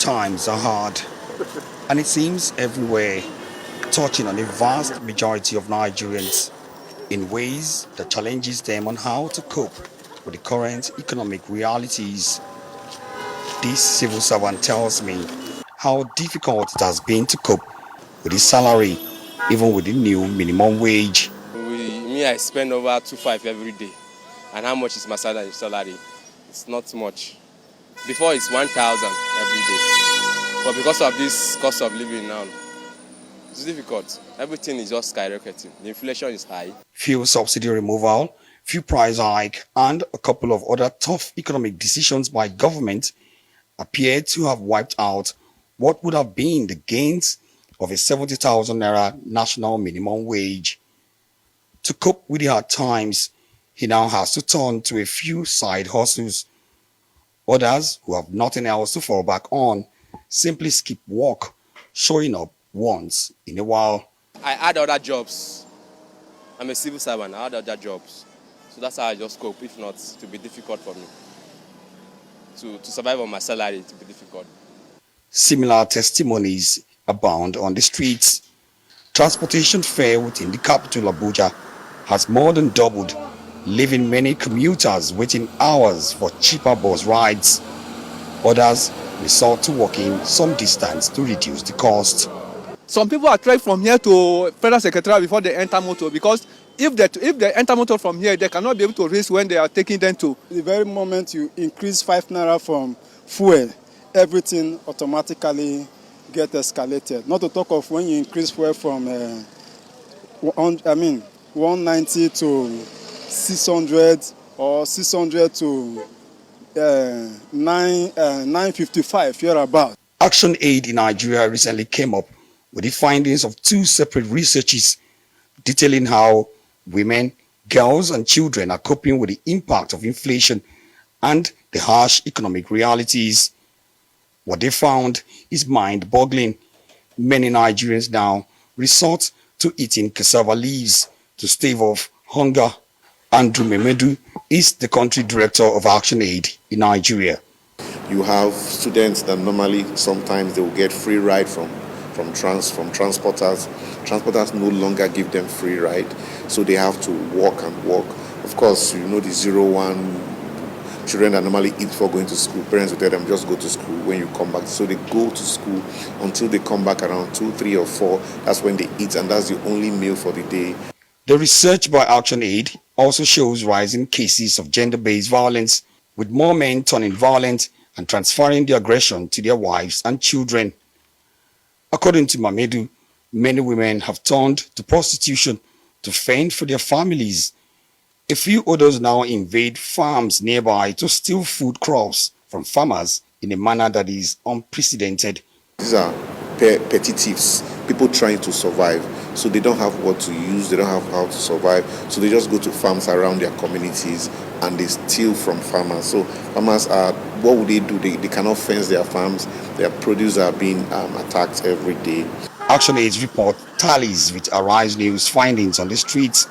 Times are hard, and it seems everywhere, touching on a vast majority of Nigerians in ways that challenges them on how to cope with the current economic realities. This civil servant tells me how difficult it has been to cope with his salary, even with the new minimum wage. I spend over 2,500 every day. And how much is my salary? It's not much. Before it's 1,000 every day. But because of this cost of living now, it's difficult. Everything is just skyrocketing. The inflation is high. Fuel subsidy removal, fuel price hike, and a couple of other tough economic decisions by government appear to have wiped out what would have been the gains of a 70,000 naira national minimum wage. To cope with the hard times, he now has to turn to a few side hustles. Others who have nothing else to fall back on simply skip work, showing up once in a while. I had other jobs. I'm a civil servant. I had other jobs. So that's how I just cope. If not, it will be difficult for me. To survive on my salary, it will be difficult. Similar testimonies abound on the streets. Transportation fare within the capital Abuja has more than doubled, leaving many commuters waiting hours for cheaper bus rides. Others resort to walking some distance to reduce the cost. Some people are trying from here to Federal Secretariat before they enter motor, because if they enter motor from here, they cannot be able to race when they are taking them to. The very moment you increase 5 naira from fuel, everything automatically gets escalated. Not to talk of when you increase fuel from 190 to 600 or 600 to 955 here about. Action Aid in Nigeria recently came up with the findings of 2 separate researches detailing how women, girls and children are coping with the impact of inflation and the harsh economic realities. What they found is mind-boggling. Many Nigerians now resort to eating cassava leaves to stave off hunger. Andrew Memedu is the country director of Action Aid in Nigeria. You have students that normally sometimes they will get free ride from transporters. Transporters no longer give them free ride, so they have to walk and walk. Of course, you know the 0-1 children that normally eat before going to school. Parents will tell them just go to school when you come back. So they go to school until they come back around 2, 3 or 4. That's when they eat, and that's the only meal for the day. The research by Action Aid also shows rising cases of gender-based violence, with more men turning violent and transferring the aggression to their wives and children. According to Mamedu, many women have turned to prostitution to fend for their families. A few others now invade farms nearby to steal food crops from farmers in a manner that is unprecedented. These are petty thieves, people trying to survive. So they don't have what to use, they don't have how to survive. So they just go to farms around their communities and they steal from farmers. So farmers are, what would they do? They cannot fence their farms. Their produce are being attacked every day. Action Aid's report tallies with Arise News findings on the streets,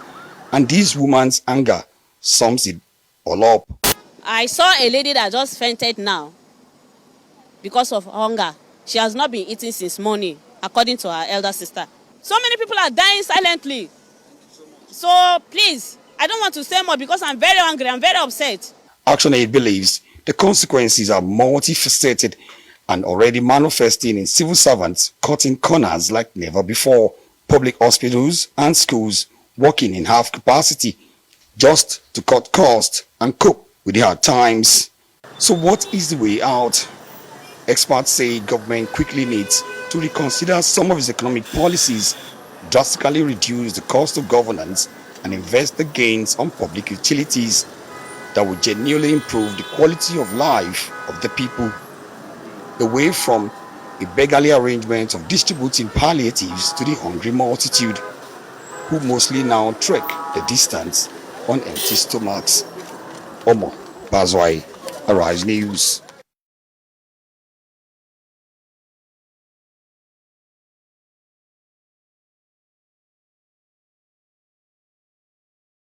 and this woman's anger sums it all up. I saw a lady that just fainted now because of hunger. She has not been eating since morning, according to her elder sister. So many people are dying silently. So please, I don't want to say more because I'm very angry, I'm very upset. Action Aid believes the consequences are multifaceted and already manifesting in civil servants cutting corners like never before. Public hospitals and schools working in half capacity just to cut costs and cope with the hard times. So what is the way out? Experts say government quickly needs to reconsider some of its economic policies, drastically reduce the cost of governance, and invest the gains on public utilities that would genuinely improve the quality of life of the people, away from a beggarly arrangement of distributing palliatives to the hungry multitude, who mostly now trek the distance on empty stomachs. Omo Bazwai, Arise News.